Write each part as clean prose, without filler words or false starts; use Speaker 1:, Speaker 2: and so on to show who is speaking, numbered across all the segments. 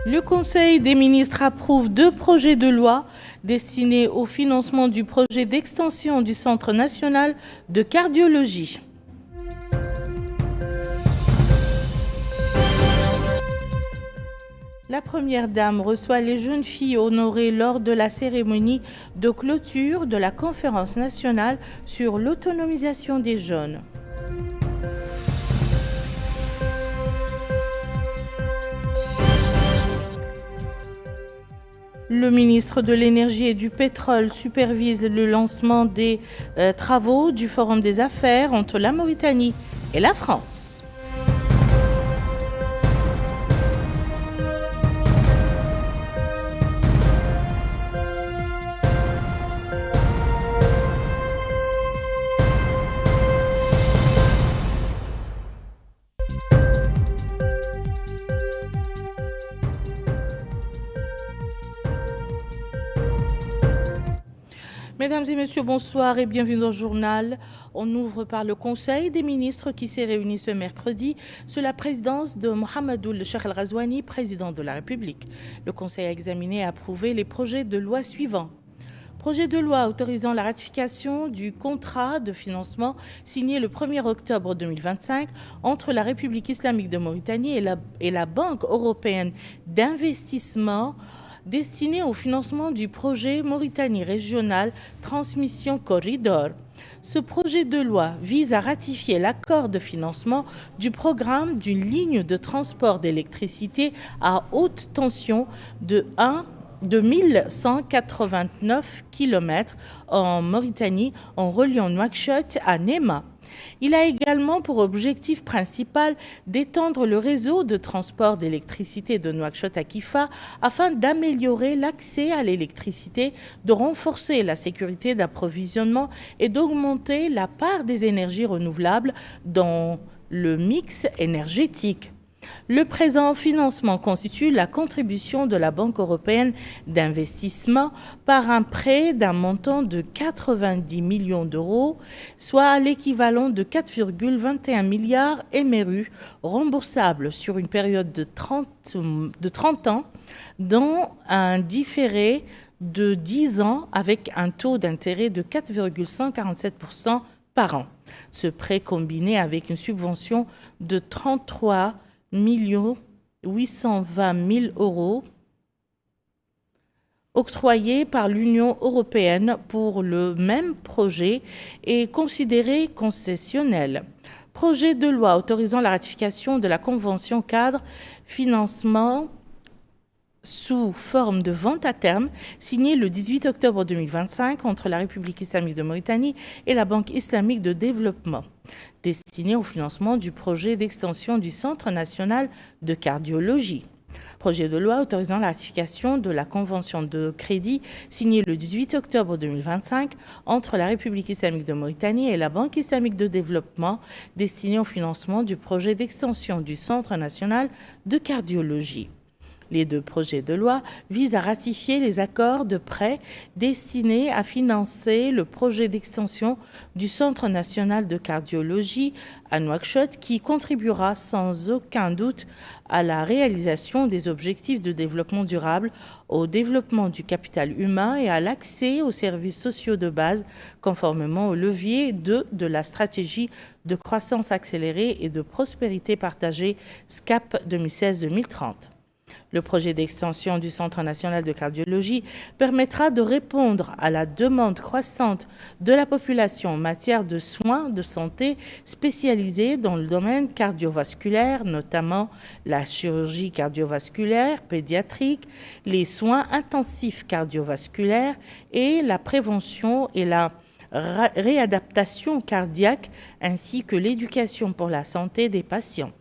Speaker 1: Le Conseil des ministres approuve 2 projets de loi destinés au financement du projet d'extension du Centre national de cardiologie. La Première Dame reçoit les jeunes filles honorées lors de la cérémonie de clôture de la Conférence nationale sur l'autonomisation des jeunes. Le ministre de l'Énergie et du Pétrole supervise le lancement des travaux du Forum des affaires entre la Mauritanie et la France. Mesdames et messieurs, bonsoir et bienvenue dans le journal. On ouvre par le Conseil des ministres qui s'est réuni ce mercredi sous la présidence de Mohamedoul Cheikh El Ghazouani, président de la République. Le Conseil a examiné et approuvé les projets de loi suivants. Projet de loi autorisant la ratification du contrat de financement signé le 1er octobre 2025 entre la République islamique de Mauritanie et la Banque européenne d'investissement destiné au financement du projet Mauritanie régionale Transmission Corridor. Ce projet de loi vise à ratifier l'accord de financement du programme d'une ligne de transport d'électricité à haute tension de 1189 km en Mauritanie en reliant Nouakchott à Néma. Il a également pour objectif principal d'étendre le réseau de transport d'électricité de Nouakchott à Kifa afin d'améliorer l'accès à l'électricité, de renforcer la sécurité d'approvisionnement et d'augmenter la part des énergies renouvelables dans le mix énergétique. Le présent financement constitue la contribution de la Banque européenne d'investissement par un prêt d'un montant de 90 millions d'euros, soit l'équivalent de 4,21 milliards MRU remboursables sur une période de 30 ans, dont un différé de 10 ans avec un taux d'intérêt de 4,147% par an. Ce prêt combiné avec une subvention de 33 820 000 euros octroyés par l'Union européenne pour le même projet est considéré concessionnel. Projet de loi autorisant la ratification de la Convention cadre financement sous forme de vente à terme, signée le 18 octobre 2025 entre la République islamique de Mauritanie et la Banque islamique de développement, destinée au financement du projet d'extension du Centre national de cardiologie. Projet de loi autorisant la ratification de la convention de crédit signée le 18 octobre 2025 entre la République islamique de Mauritanie et la Banque islamique de développement, destinée au financement du projet d'extension du Centre national de cardiologie. Les 2 projets de loi visent à ratifier les accords de prêt destinés à financer le projet d'extension du Centre national de cardiologie à Nouakchott qui contribuera sans aucun doute à la réalisation des objectifs de développement durable, au développement du capital humain et à l'accès aux services sociaux de base conformément au levier de la stratégie de croissance accélérée et de prospérité partagée SCAP 2016-2030. Le projet d'extension du Centre national de cardiologie permettra de répondre à la demande croissante de la population en matière de soins de santé spécialisés dans le domaine cardiovasculaire, notamment la chirurgie cardiovasculaire, pédiatrique, les soins intensifs cardiovasculaires et la prévention et la réadaptation cardiaque, ainsi que l'éducation pour la santé des patients.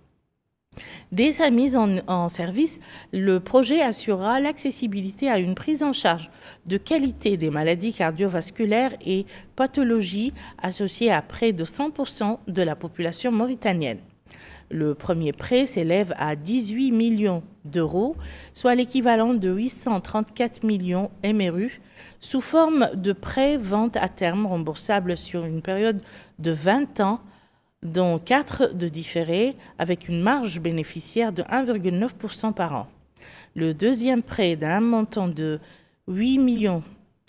Speaker 1: Dès sa mise en service, le projet assurera l'accessibilité à une prise en charge de qualité des maladies cardiovasculaires et pathologies associées à près de 100% de la population mauritanienne. Le premier prêt s'élève à 18 millions d'euros, soit l'équivalent de 834 millions MRU, sous forme de prêt-vente à terme remboursable sur une période de 20 ans, dont 4 de différés, avec une marge bénéficiaire de 1,9% par an. Le deuxième prêt d'un montant de 8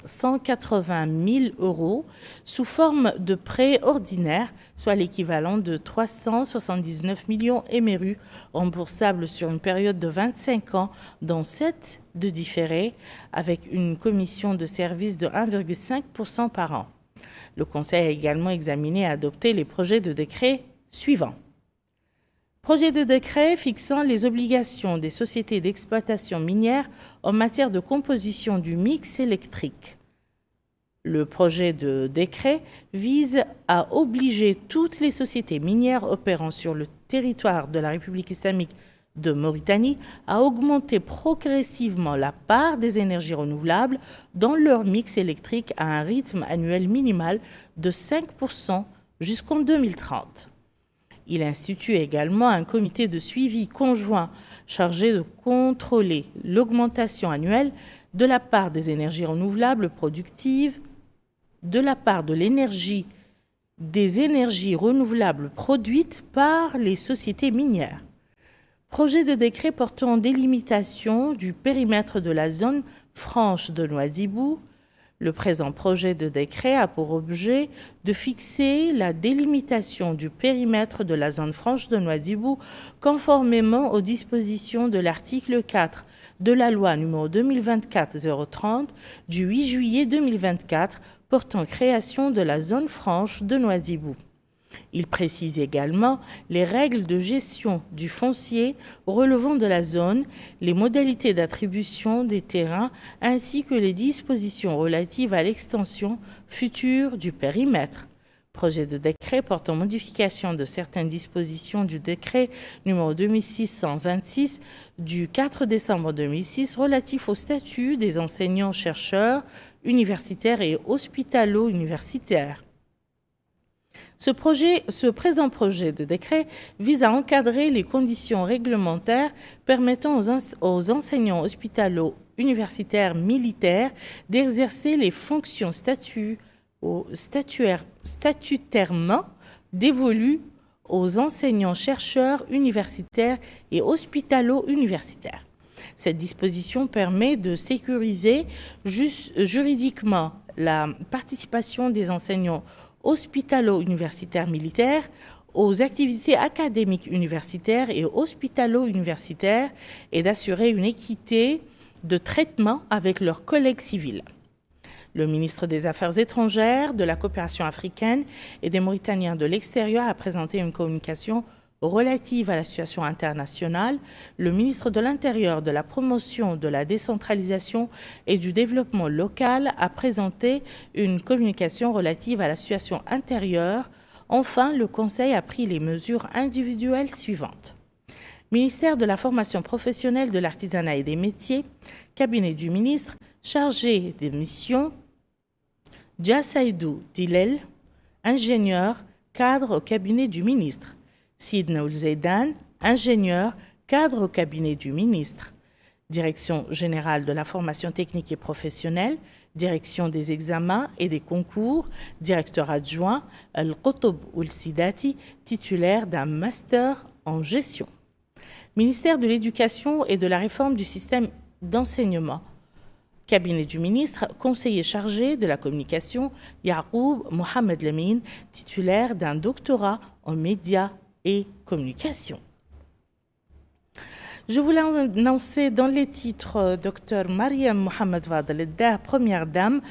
Speaker 1: 180 000 euros sous forme de prêt ordinaire, soit l'équivalent de 379 millions émerus, remboursables sur une période de 25 ans, dont 7 de différés, avec une commission de service de 1,5% par an. Le Conseil a également examiné et adopté les projets de décret suivants. Projet de décret fixant les obligations des sociétés d'exploitation minière en matière de composition du mix électrique. Le projet de décret vise à obliger toutes les sociétés minières opérant sur le territoire de la République islamique de Mauritanie à augmenter progressivement la part des énergies renouvelables dans leur mix électrique à un rythme annuel minimal de 5% jusqu'en 2030. Il institue également un comité de suivi conjoint chargé de contrôler l'augmentation annuelle de la part des énergies renouvelables productives, de la part de l'énergie des énergies renouvelables produites par les sociétés minières. Projet de décret portant délimitation du périmètre de la zone franche de Nouadhibou. Le présent projet de décret a pour objet de fixer la délimitation du périmètre de la zone franche de Nouadhibou conformément aux dispositions de l'article 4 de la loi n° 2024-030 du 8 juillet 2024 portant création de la zone franche de Nouadhibou. Il précise également les règles de gestion du foncier relevant de la zone, les modalités d'attribution des terrains ainsi que les dispositions relatives à l'extension future du périmètre. Projet de décret portant modification de certaines dispositions du décret n° 2626 du 4 décembre 2006 relatif au statut des enseignants-chercheurs universitaires et hospitalo-universitaires. Ce présent projet de décret vise à encadrer les conditions réglementaires permettant aux enseignants hospitalo-universitaires militaires d'exercer les fonctions statutairement dévolues aux enseignants-chercheurs universitaires et hospitalo-universitaires. Cette disposition permet de sécuriser juridiquement la participation des enseignants hospitalo-universitaires militaires aux activités académiques universitaires et hospitalo-universitaires et d'assurer une équité de traitement avec leurs collègues civils. Le ministre des Affaires étrangères, de la coopération africaine et des Mauritaniens de l'extérieur a présenté une communication relative à la situation internationale. Le ministre de l'Intérieur, de la promotion de la décentralisation et du développement local a présenté une communication relative à la situation intérieure. Enfin, le Conseil a pris les mesures individuelles suivantes. Ministère de la formation professionnelle, de l'artisanat et des métiers, cabinet du ministre chargé des missions, Djassaïdou Dilel, ingénieur, cadre au cabinet du ministre. Sidna Oulzeidan, ingénieur, cadre au cabinet du ministre. Direction générale de la formation technique et professionnelle, direction des examens et des concours, directeur adjoint Al-Qutb Oul-Sidati, titulaire d'un master en gestion. Ministère de l'Éducation et de la réforme du système d'enseignement. Cabinet du ministre, conseiller chargé de la communication, Yaroub Mohamed Lamine, titulaire d'un doctorat en médias et communication. Je voulais annoncer dans les titres, Dr Mariam Mohamed Fadel, première dame,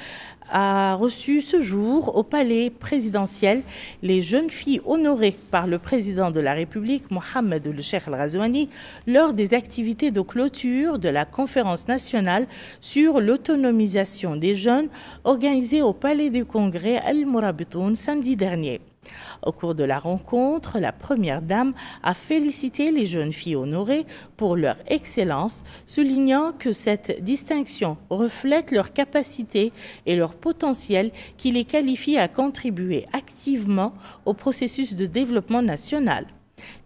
Speaker 1: a reçu ce jour au palais présidentiel les jeunes filles honorées par le président de la République, Mohamed El Cheikh El Ghazouani, lors des activités de clôture de la conférence nationale sur l'autonomisation des jeunes organisée au palais du congrès Al Mourabitoun samedi dernier. Au cours de la rencontre, la première dame a félicité les jeunes filles honorées pour leur excellence, soulignant que cette distinction reflète leur capacité et leur potentiel qui les qualifie à contribuer activement au processus de développement national.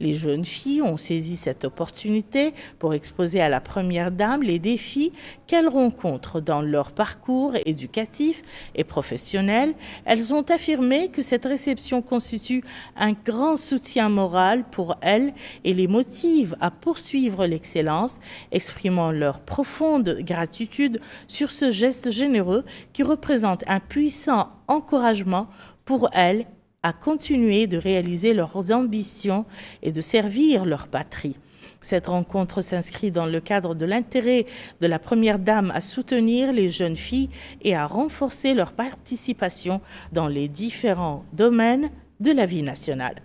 Speaker 1: Les jeunes filles ont saisi cette opportunité pour exposer à la Première Dame les défis qu'elles rencontrent dans leur parcours éducatif et professionnel. Elles ont affirmé que cette réception constitue un grand soutien moral pour elles et les motive à poursuivre l'excellence, exprimant leur profonde gratitude sur ce geste généreux qui représente un puissant encouragement pour elles à continuer de réaliser leurs ambitions et de servir leur patrie. Cette rencontre s'inscrit dans le cadre de l'intérêt de la Première Dame à soutenir les jeunes filles et à renforcer leur participation dans les différents domaines de la vie nationale.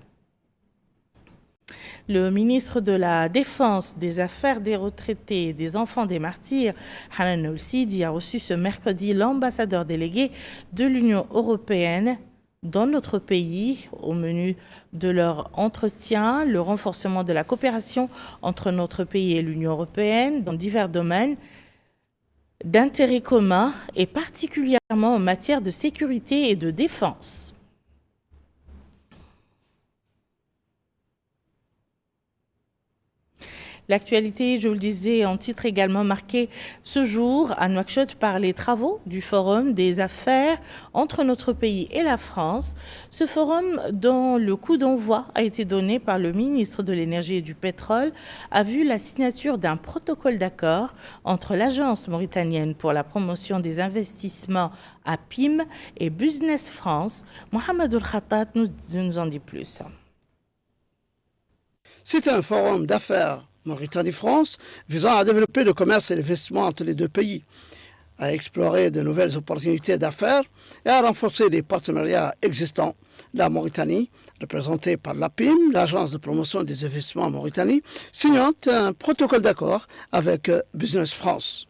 Speaker 1: Le ministre de la Défense, des Affaires des retraités et des enfants des martyrs, Hanan El-Sidi, a reçu ce mercredi l'ambassadeur délégué de l'Union européenne dans notre pays. Au menu de leur entretien, le renforcement de la coopération entre notre pays et l'Union européenne dans divers domaines d'intérêt commun et particulièrement en matière de sécurité et de défense. L'actualité, je vous le disais, en titre également marqué ce jour à Nouakchott par les travaux du Forum des affaires entre notre pays et la France. Ce forum, dont le coup d'envoi a été donné par le ministre de l'Énergie et du Pétrole, a vu la signature d'un protocole d'accord entre l'Agence mauritanienne pour la promotion des investissements APIM et Business France. Mohamed El-Khattat nous en dit plus.
Speaker 2: C'est un forum d'affaires Mauritanie-France, visant à développer le commerce et l'investissement entre les deux pays, à explorer de nouvelles opportunités d'affaires et à renforcer les partenariats existants. La Mauritanie, représentée par l'APIM, l'Agence de promotion des investissements en Mauritanie, signant un protocole d'accord avec Business France.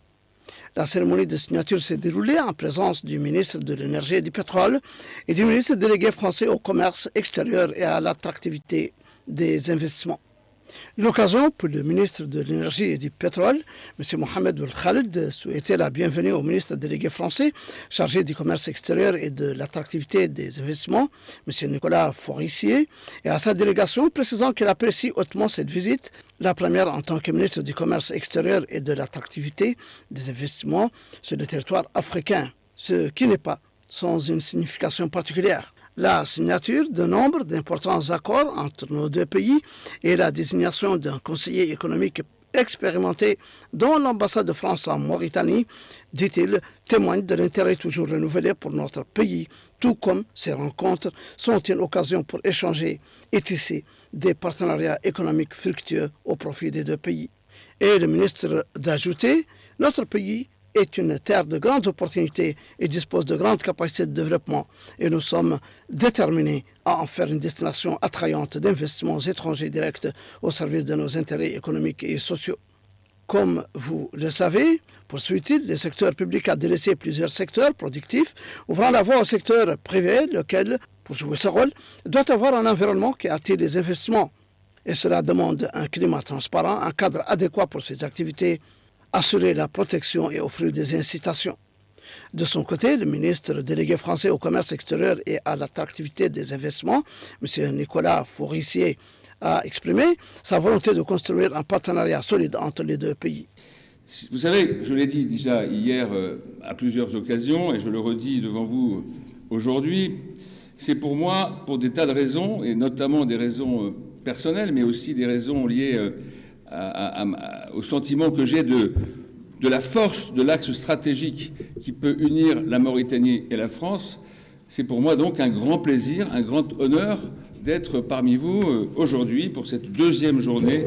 Speaker 2: La cérémonie de signature s'est déroulée en présence du ministre de l'Énergie et du Pétrole et du ministre délégué français au commerce extérieur et à l'attractivité des investissements. L'occasion pour le ministre de l'Énergie et du Pétrole, M. Mohamed Ould Khaled, de souhaiter la bienvenue au ministre délégué français chargé du commerce extérieur et de l'attractivité des investissements, M. Nicolas Forissier, et à sa délégation, précisant qu'il apprécie hautement cette visite, la première en tant que ministre du commerce extérieur et de l'attractivité des investissements sur le territoire africain, ce qui n'est pas sans une signification particulière. La signature de nombre d'importants accords entre nos deux pays et la désignation d'un conseiller économique expérimenté dans l'ambassade de France en Mauritanie, dit-il, témoigne de l'intérêt toujours renouvelé pour notre pays, tout comme ces rencontres sont une occasion pour échanger et tisser des partenariats économiques fructueux au profit des deux pays. Et le ministre d'ajouter, notre pays est une terre de grandes opportunités et dispose de grandes capacités de développement. Et nous sommes déterminés à en faire une destination attrayante d'investissements étrangers directs au service de nos intérêts économiques et sociaux. Comme vous le savez, poursuit-il, le secteur public a délaissé plusieurs secteurs productifs, ouvrant la voie au secteur privé, lequel, pour jouer ce rôle, doit avoir un environnement qui attire les investissements. Et cela demande un climat transparent, un cadre adéquat pour ces activités, assurer la protection et offrir des incitations. De son côté, le ministre délégué français au commerce extérieur et à l'attractivité des investissements, M. Nicolas Forissier, a exprimé sa volonté de construire un partenariat solide entre les deux pays.
Speaker 3: Vous savez, je l'ai dit déjà hier à plusieurs occasions, et je le redis devant vous aujourd'hui, c'est pour moi, pour des tas de raisons, et notamment des raisons personnelles, mais aussi des raisons liées au sentiment que j'ai de la force de l'axe stratégique qui peut unir la Mauritanie et la France. C'est pour moi donc un grand plaisir, un grand honneur d'être parmi vous aujourd'hui pour cette deuxième journée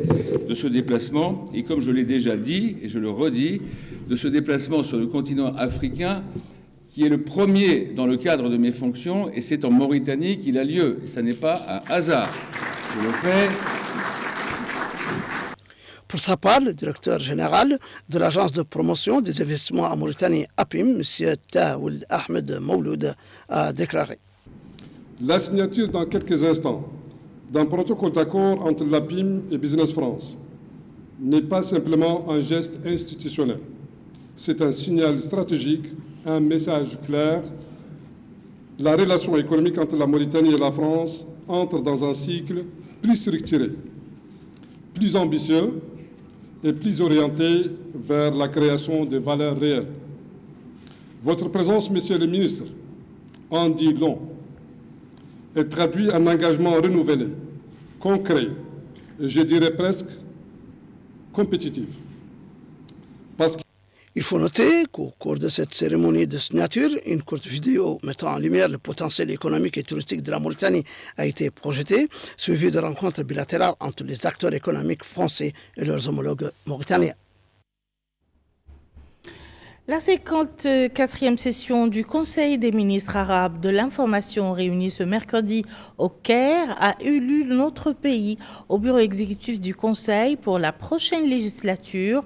Speaker 3: de ce déplacement. Et comme je l'ai déjà dit, et je le redis, de ce déplacement sur le continent africain qui est le premier dans le cadre de mes fonctions, et c'est en Mauritanie qu'il a lieu. Et ça n'est pas un hasard. Je le fais.
Speaker 2: Pour sa part, le directeur général de l'Agence de promotion des investissements en Mauritanie, APIM, M. Taoul Ahmed Mouloud, a déclaré.
Speaker 4: La signature dans quelques instants d'un protocole d'accord entre l'APIM et Business France n'est pas simplement un geste institutionnel. C'est un signal stratégique, un message clair. La relation économique entre la Mauritanie et la France entre dans un cycle plus structuré, plus ambitieux et plus orienté vers la création de valeurs réelles. Votre présence, Monsieur le ministre, en dit long et traduit un engagement renouvelé, concret et je dirais presque compétitif.
Speaker 2: Il faut noter qu'au cours de cette cérémonie de signature, une courte vidéo mettant en lumière le potentiel économique et touristique de la Mauritanie a été projetée, suivie de rencontres bilatérales entre les acteurs économiques français et leurs homologues mauritaniens.
Speaker 1: La 54e session du Conseil des ministres arabes de l'information réunie ce mercredi au Caire a eu lieu dans notre pays au bureau exécutif du Conseil pour la prochaine législature.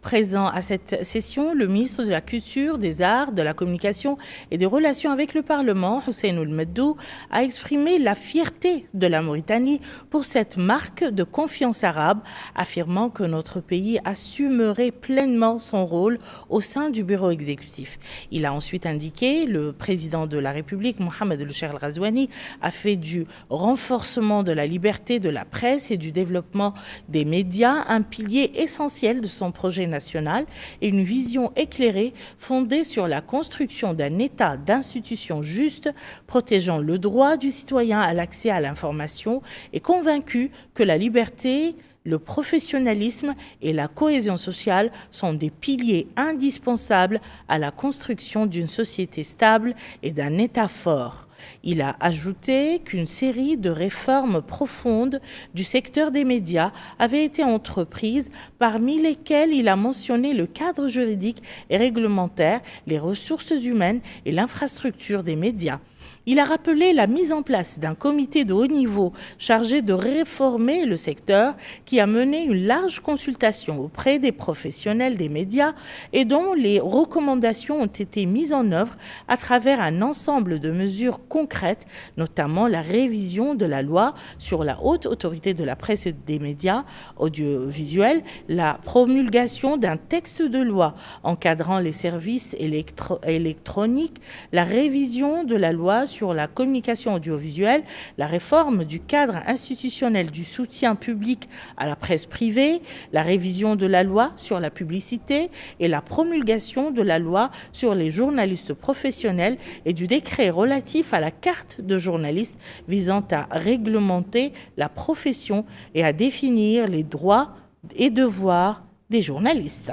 Speaker 1: Présent à cette session, le ministre de la Culture, des Arts, de la Communication et des Relations avec le Parlement, Hussein Ould-Meddou, a exprimé la fierté de la Mauritanie pour cette marque de confiance arabe, affirmant que notre pays assumerait pleinement son rôle au sein du bureau exécutif. Il a ensuite indiqué le président de la République, Mohamed El Cheikh El Ghazouani, a fait du renforcement de la liberté de la presse et du développement des médias un pilier essentiel de son projet national et une vision éclairée fondée sur la construction d'un État d'institutions justes protégeant le droit du citoyen à l'accès à l'information et convaincu que la liberté, le professionnalisme et la cohésion sociale sont des piliers indispensables à la construction d'une société stable et d'un État fort. Il a ajouté qu'une série de réformes profondes du secteur des médias avait été entreprise, parmi lesquelles il a mentionné le cadre juridique et réglementaire, les ressources humaines et l'infrastructure des médias. Il a rappelé la mise en place d'un comité de haut niveau chargé de réformer le secteur qui a mené une large consultation auprès des professionnels des médias et dont les recommandations ont été mises en œuvre à travers un ensemble de mesures concrètes, notamment la révision de la loi sur la haute autorité de la presse et des médias audiovisuels, la promulgation d'un texte de loi encadrant les services électroniques, la révision de la loi sur la communication audiovisuelle, la réforme du cadre institutionnel du soutien public à la presse privée, la révision de la loi sur la publicité et la promulgation de la loi sur les journalistes professionnels et du décret relatif à la carte de journaliste visant à réglementer la profession et à définir les droits et devoirs des journalistes.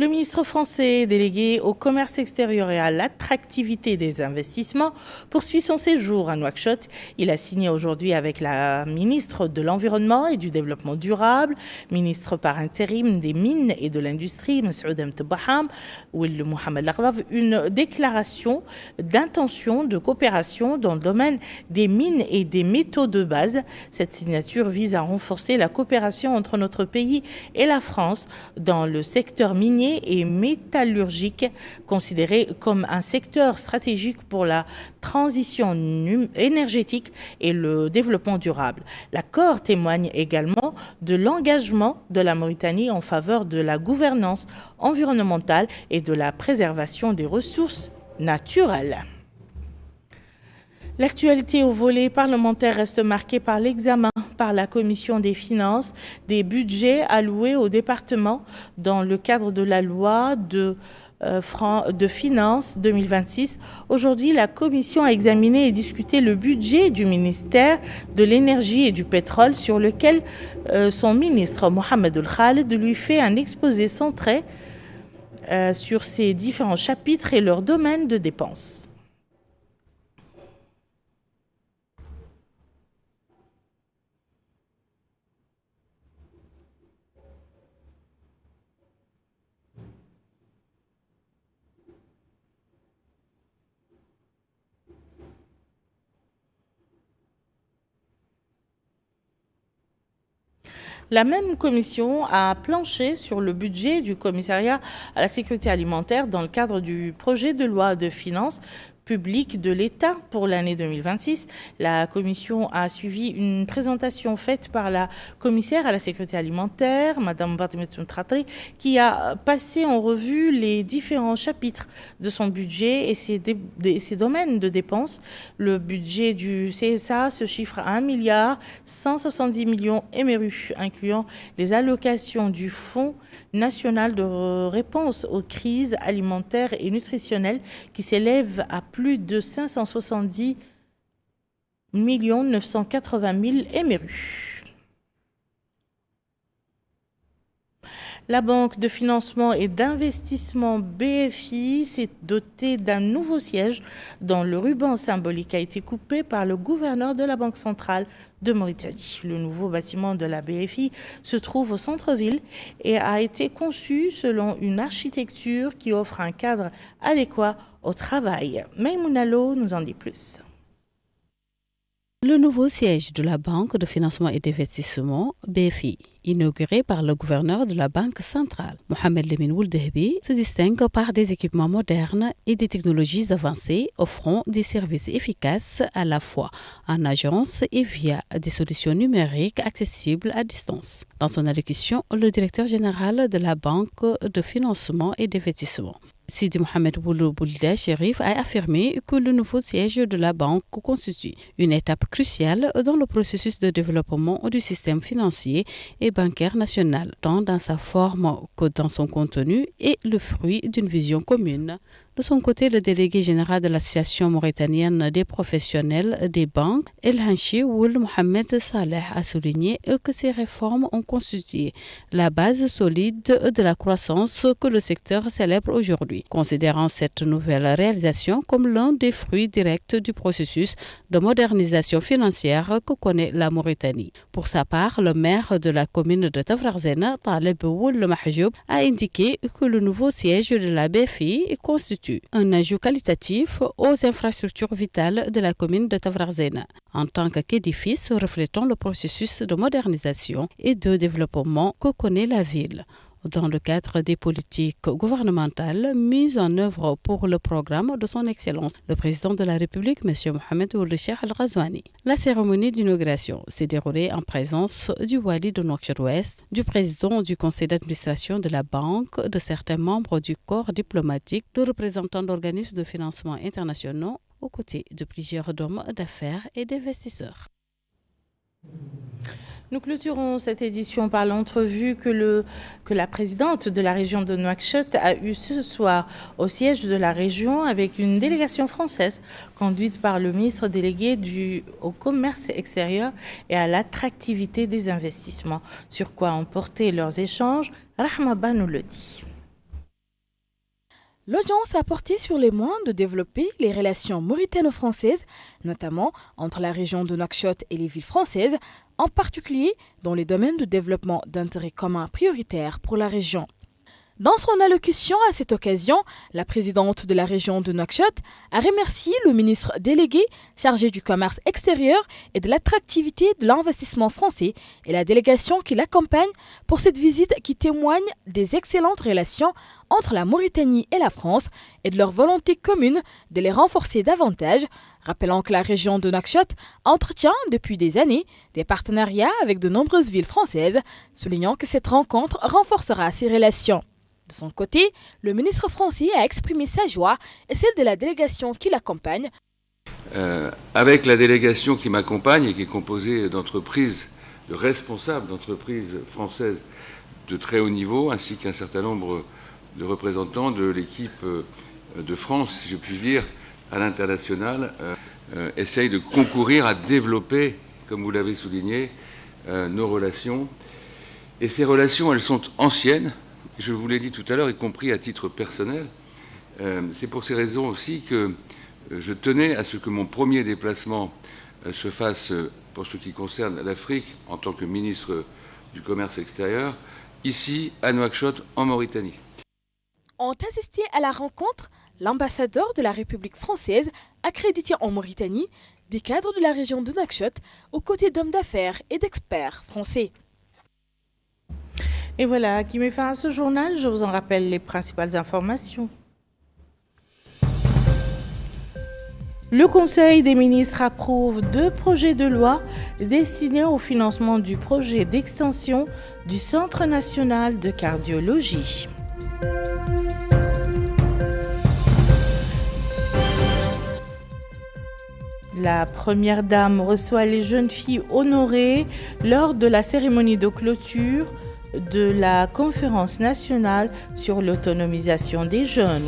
Speaker 1: Le ministre français délégué au commerce extérieur et à l'attractivité des investissements poursuit son séjour à Nouakchott. Il a signé aujourd'hui avec la ministre de l'Environnement et du Développement durable, ministre par intérim des Mines et de l'Industrie, Massoud Mtebaham, ou Mohamed Laghdaf, une déclaration d'intention de coopération dans le domaine des mines et des métaux de base. Cette signature vise à renforcer la coopération entre notre pays et la France dans le secteur minier et métallurgique, considéré comme un secteur stratégique pour la transition énergétique et le développement durable. L'accord témoigne également de l'engagement de la Mauritanie en faveur de la gouvernance environnementale et de la préservation des ressources naturelles. L'actualité au volet parlementaire reste marquée par l'examen par la Commission des finances des budgets alloués au département dans le cadre de la loi de finances 2026. Aujourd'hui, la Commission a examiné et discuté le budget du ministère de l'énergie et du pétrole sur lequel son ministre Mohamed El Khaled lui fait un exposé centré sur ces différents chapitres et leurs domaines de dépenses. La même commission a planché sur le budget du commissariat à la sécurité alimentaire dans le cadre du projet de loi de finances, publics de l'État pour l'année 2026. La commission a suivi une présentation faite par la commissaire à la sécurité alimentaire, Mme Fatimata Tratri, qui a passé en revue les différents chapitres de son budget et ses domaines de dépenses. Le budget du CSA se chiffre à 1,170 milliard MRU, incluant les allocations du Fonds national de réponse aux crises alimentaires et nutritionnelles qui s'élève à plus de 570 980 000 MRU. La Banque de financement et d'investissement BFI s'est dotée d'un nouveau siège dont le ruban symbolique a été coupé par le gouverneur de la Banque centrale de Mauritanie. Le nouveau bâtiment de la BFI se trouve au centre-ville et a été conçu selon une architecture qui offre un cadre adéquat au travail. Maïmouna Lo nous en dit plus.
Speaker 5: Le nouveau siège de la Banque de financement et d'investissement, BFI, inauguré par le gouverneur de la Banque centrale, Mohamed Lemine Ouldehbi, se distingue par des équipements modernes et des technologies avancées offrant des services efficaces à la fois en agence et via des solutions numériques accessibles à distance. Dans son allocution, le directeur général de la Banque de financement et d'investissement, Sidi Mohamed Boulou Boulda Chérif, a affirmé que le nouveau siège de la banque constitue une étape cruciale dans le processus de développement du système financier et bancaire national, tant dans sa forme que dans son contenu, et le fruit d'une vision commune. De son côté, le délégué général de l'Association mauritanienne des professionnels des banques, El Hanchi Oul Mohamed Saleh, a souligné que ces réformes ont constitué la base solide de la croissance que le secteur célèbre aujourd'hui, considérant cette nouvelle réalisation comme l'un des fruits directs du processus de modernisation financière que connaît la Mauritanie. Pour sa part, le maire de la commune de Tafrarzena, Taleb Oul Mahjoub, a indiqué que le nouveau siège de la BFI constitue un ajout qualitatif aux infrastructures vitales de la commune de Tafrarzena, en tant qu'édifice reflétant le processus de modernisation et de développement que connaît la ville, dans le cadre des politiques gouvernementales mises en œuvre pour le programme de son Excellence, le président de la République, M. Mohamed Ould Cheikh Al Ghazouani. La cérémonie d'inauguration s'est déroulée en présence du Wali de Nouakchott-Ouest, du président du conseil d'administration de la banque, de certains membres du corps diplomatique, de représentants d'organismes de financement internationaux, aux côtés de plusieurs hommes d'affaires et d'investisseurs.
Speaker 1: Nous clôturons cette édition par l'entrevue que la présidente de la région de Nouakchott a eue ce soir au siège de la région avec une délégation française conduite par le ministre délégué au commerce extérieur et à l'attractivité des investissements. Sur quoi ont porté leurs échanges, Rahma Ba nous le dit.
Speaker 6: L'audience a porté sur les moyens de développer les relations mauritano-françaises, notamment entre la région de Nouakchott et les villes françaises, en particulier dans les domaines de développement d'intérêt commun prioritaires pour la région. Dans son allocution à cette occasion, la présidente de la région de Nouakchott a remercié le ministre délégué chargé du commerce extérieur et de l'attractivité de l'investissement français et la délégation qui l'accompagne pour cette visite qui témoigne des excellentes relations entre la Mauritanie et la France et de leur volonté commune de les renforcer davantage, rappelant que la région de Nouakchott entretient depuis des années des partenariats avec de nombreuses villes françaises, soulignant que cette rencontre renforcera ces relations. De son côté, le ministre français a exprimé sa joie et celle de la délégation qui l'accompagne.
Speaker 3: Avec la délégation qui m'accompagne et qui est composée d'entreprises, de responsables d'entreprises françaises de très haut niveau, ainsi qu'un certain nombre de représentants de l'équipe de France, si je puis dire, à l'international, essaye de concourir à développer, comme vous l'avez souligné, nos relations. Et ces relations, elles sont anciennes. Je vous l'ai dit tout à l'heure, y compris à titre personnel. C'est pour ces raisons aussi que je tenais à ce que mon premier déplacement se fasse, pour ce qui concerne l'Afrique, en tant que ministre du Commerce extérieur, ici, à Nouakchott, en Mauritanie.
Speaker 6: Ont assisté à la rencontre l'ambassadeur de la République française, accrédité en Mauritanie, des cadres de la région de Nouakchott, aux côtés d'hommes d'affaires et d'experts français.
Speaker 1: Et voilà qui met fin à ce journal. Je vous en rappelle les principales informations. Le Conseil des ministres approuve 2 projets de loi destinés au financement du projet d'extension du Centre national de cardiologie. La Première Dame reçoit les jeunes filles honorées lors de la cérémonie de clôture de la Conférence nationale sur l'autonomisation des jeunes.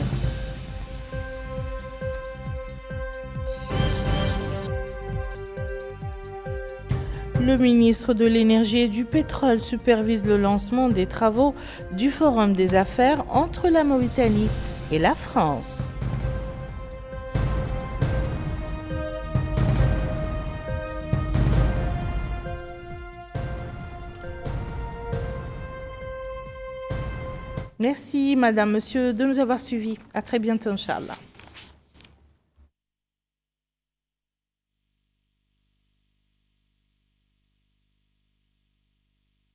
Speaker 1: Le ministre de l'Énergie et du Pétrole supervise le lancement des travaux du Forum des affaires entre la Mauritanie et la France. Merci, Madame, Monsieur, de nous avoir suivis. À très bientôt, Inch'Allah.